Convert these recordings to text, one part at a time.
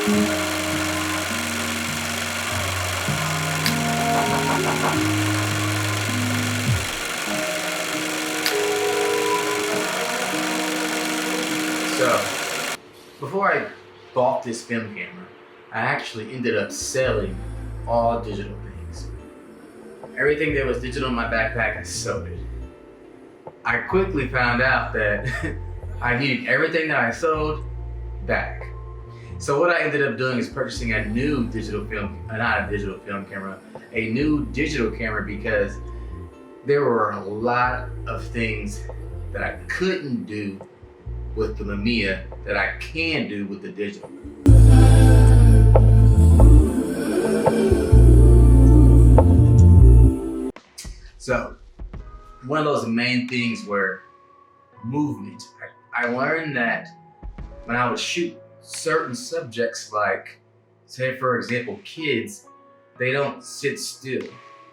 So, before I bought this film camera, I actually ended up selling all digital things. Everything that was digital in my backpack, I sold it. I quickly found out that I needed everything that I sold back. So what I ended up doing is purchasing a new digital film, not a digital film camera, a new digital camera, because there were a lot of things that I couldn't do with the Mamiya that I can do with the digital. So one of those main things were movement. I learned that when I would shoot certain subjects, like say for example kids, they don't sit still.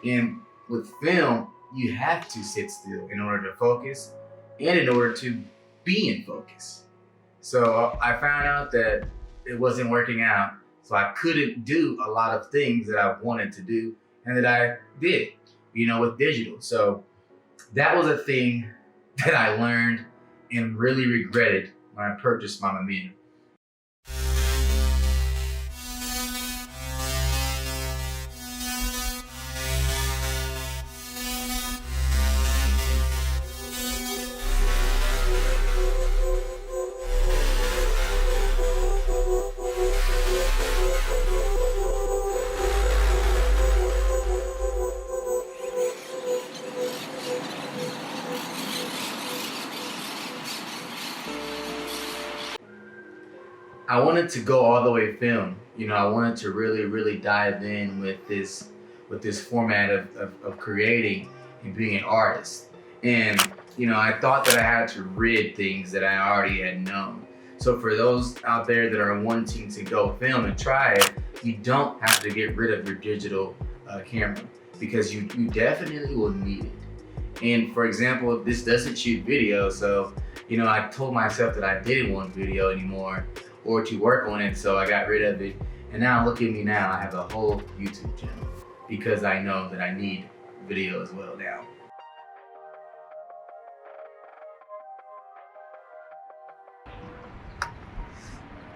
And with film, you have to sit still in order to focus and in order to be in focus. So I found out that it wasn't working out, so I couldn't do a lot of things that I wanted to do and that I did, with digital. So that was a thing that I learned and really regretted when I purchased my Mamiya. I wanted to go all the way film. I wanted to really dive in with this format of creating and being an artist. And I thought that I had to rid things that I already had known. So for those out there that are wanting to go film and try it, you don't have to get rid of your digital camera, because you definitely will need it. And for example, this doesn't shoot video, so I told myself that I didn't want video anymore or to work on it, so I got rid of it. And now look at me now, I have a whole YouTube channel because I know that I need video as well now.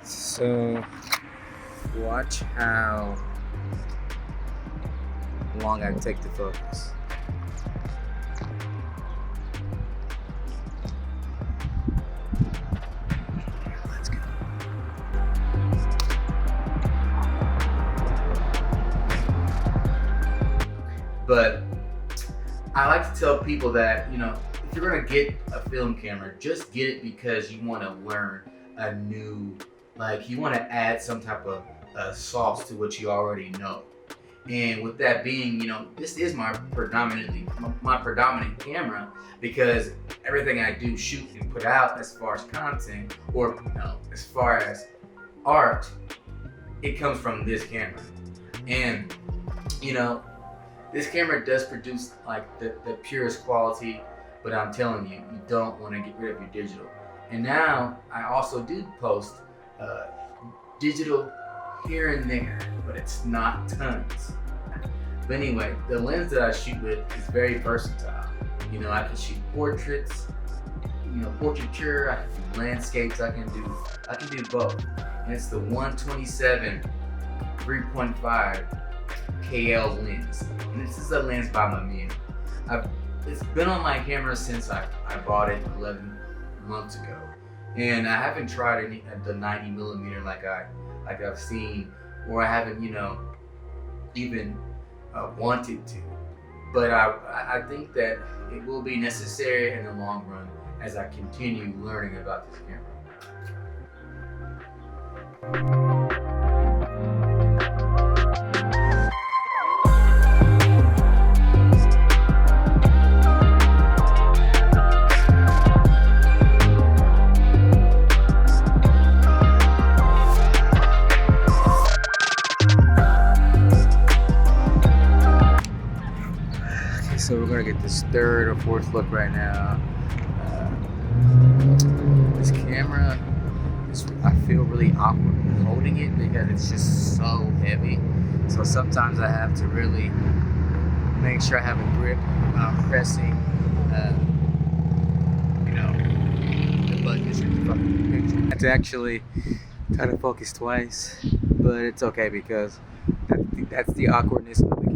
So watch how long I take to focus. But I like to tell people that, if you're gonna get a film camera, just get it because you wanna learn a new, you wanna add some type of sauce to what you already know. And with that being, this is my predominant camera, because everything I do shoot and put out as far as content, or as far as art, it comes from this camera. And, this camera does produce the purest quality, but I'm telling you, you don't want to get rid of your digital. And now I also do post digital here and there, but it's not tons. But anyway, the lens that I shoot with is very versatile. I can shoot portraits, portraiture, I can do landscapes, I can do both. And it's the 127 3.5 KL lens. And this is a lens by Mamiya. It's been on my camera since I bought it 11 months ago. And I haven't tried any at the 90mm like I've seen, or I haven't, even wanted to. But I think that it will be necessary in the long run as I continue learning about this camera. So we're gonna get this third or fourth look right now. This camera I feel really awkward holding it because it's just so heavy. So sometimes I have to really make sure I have a grip when I'm pressing, the button is in the fucking picture. I have to actually try to focus twice, but it's okay because that's the awkwardness of the camera.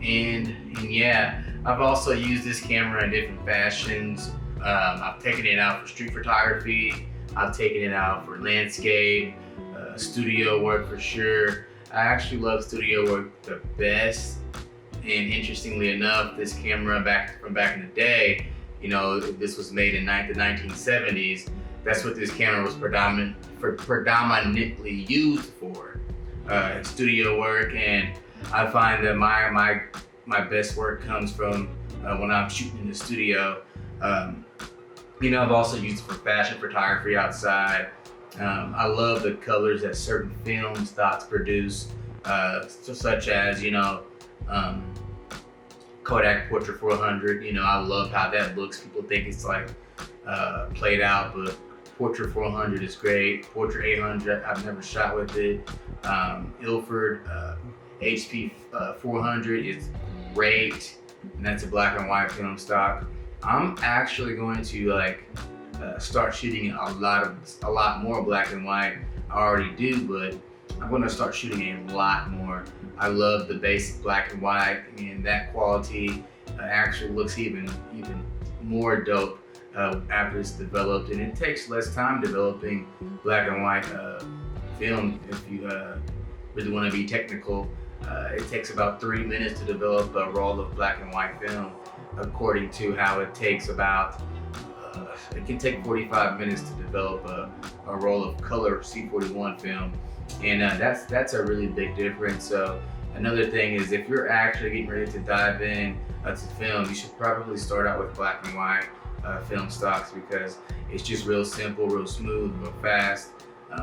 And yeah, I've also used this camera in different fashions. I've taken it out for street photography. I've taken it out for landscape, studio work for sure. I actually love studio work the best. And interestingly enough, this camera from back in the day, this was made in the 1970s. That's what this camera was predominantly used for, studio work. And I find that my best work comes from when I'm shooting in the studio. I've also used it for fashion photography outside. I love the colors that certain film stocks produce, such as Kodak Portrait 400. I love how that looks. People think it's like played out, but Portrait 400 is great. Portrait 800, I've never shot with it. Ilford HP 400 is great, and that's a black and white film stock. I'm actually going to start shooting a lot more black and white. I already do, but I'm going to start shooting a lot more. I love the basic black and white, and that quality actually looks even more dope after it's developed. And it takes less time developing black and white film if you really want to be technical. It takes about 3 minutes to develop a roll of black and white film, according to how it takes about, it can take 45 minutes to develop a roll of color C41 film. And that's a really big difference. So another thing is, if you're actually getting ready to dive in to film, you should probably start out with black and white film stocks, because it's just real simple, real smooth, real fast.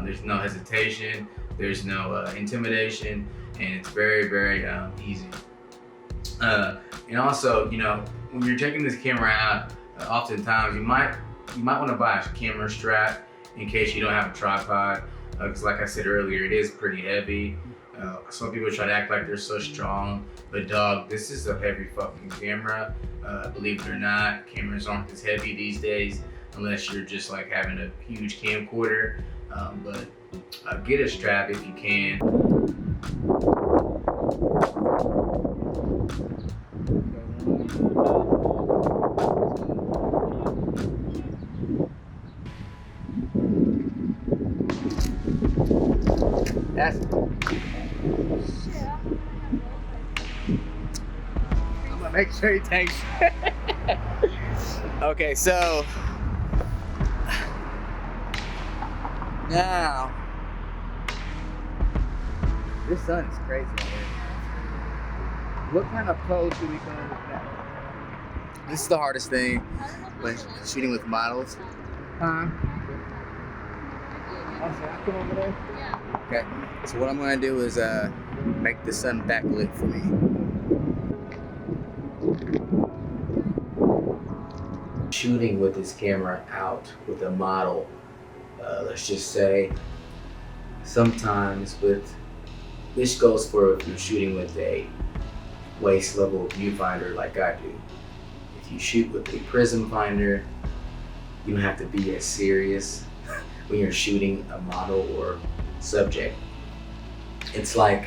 There's no hesitation, there's no intimidation, and it's very, very easy. And also, when you're taking this camera out, oftentimes you might want to buy a camera strap in case you don't have a tripod, because like I said earlier, it is pretty heavy. Some people try to act like they're so strong, but dog, this is a heavy fucking camera. Believe it or not, cameras aren't as heavy these days unless you're just like having a huge camcorder. But get a strap if you can. That's I'm gonna make sure he takes. Okay, so now this sun is crazy out here. What kind of pose do we go with now? This is the hardest thing when shooting with models. Huh? Oh, so I come over there? Yeah. Okay, so what I'm gonna do is make the sun backlit for me. Shooting with this camera out with a model, let's just say, sometimes this goes for if you're shooting with a waist level viewfinder like I do. If you shoot with a prism finder, you don't have to be as serious when you're shooting a model or subject. It's like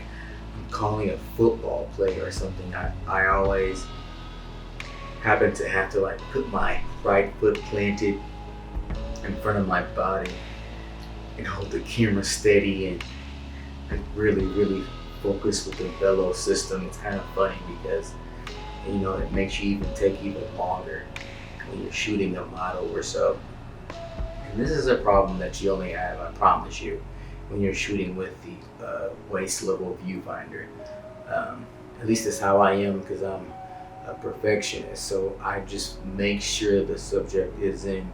I'm calling a football play or something. I always happen to have to put my right foot planted in front of my body and hold the camera steady and really focus with the bellow system. It's kind of funny because it makes you take even longer when you're shooting a model or so. And this is a problem that you only have, I promise you, when you're shooting with the waist level viewfinder. At least that's how I am, because I'm a perfectionist. So I just make sure the subject is in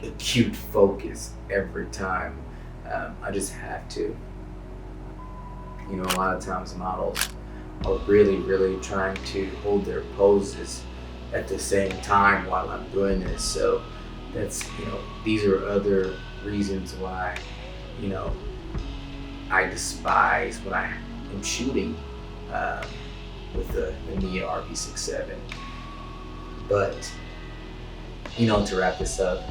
acute focus every time. I just have to. You know, a lot of times models are really trying to hold their poses at the same time while I'm doing this. So that's, you know, these are other reasons why, you know, I despise when I am shooting with the Mamiya RB67. But, you know, to wrap this up,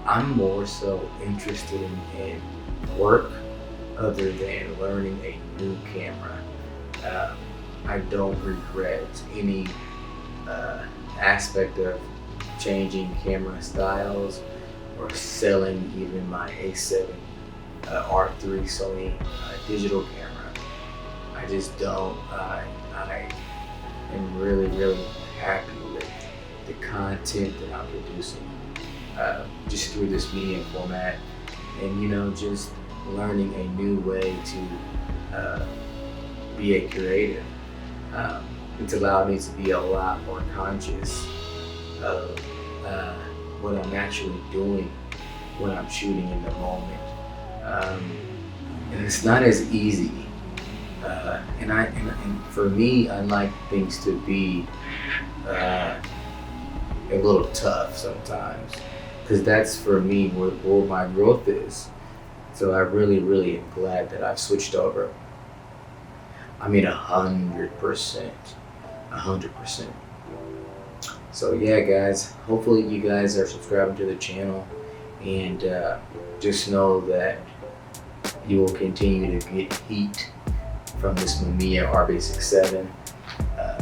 I'm more so interested in work other than learning a new camera. I don't regret any aspect of changing camera styles or selling even my A7 R3 Sony digital camera. I just don't. I am really happy with the content that I'm producing just through this media format, and you know, just learning a new way to be a creative. It's allowed me to be a lot more conscious of what I'm actually doing when I'm shooting in the moment. And it's not as easy. And for me, I like things to be a little tough sometimes, because that's for me where my growth is. So I really am glad that I've switched over. I mean 100%. So yeah, guys, hopefully you guys are subscribing to the channel, and just know that you will continue to get heat from this Mamiya RB67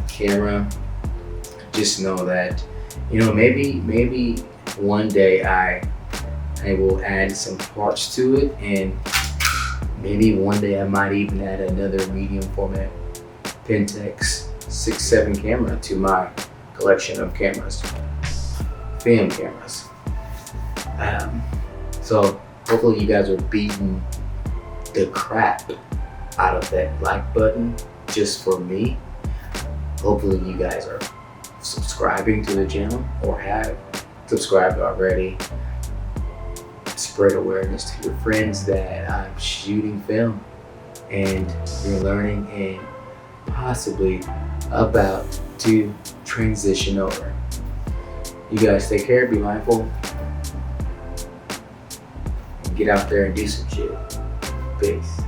camera. Just know that, you know, maybe one day I will add some parts to it, and maybe one day I might even add another medium format Pentax 6-7 camera to my collection of cameras, film cameras. So hopefully you guys are beating the crap out of that like button just for me. Hopefully you guys are subscribing to the channel or have subscribed already. Spread awareness to your friends that I'm shooting film and you're learning and possibly about to transition over. You guys take care, be mindful, and get out there and do some shit. Peace.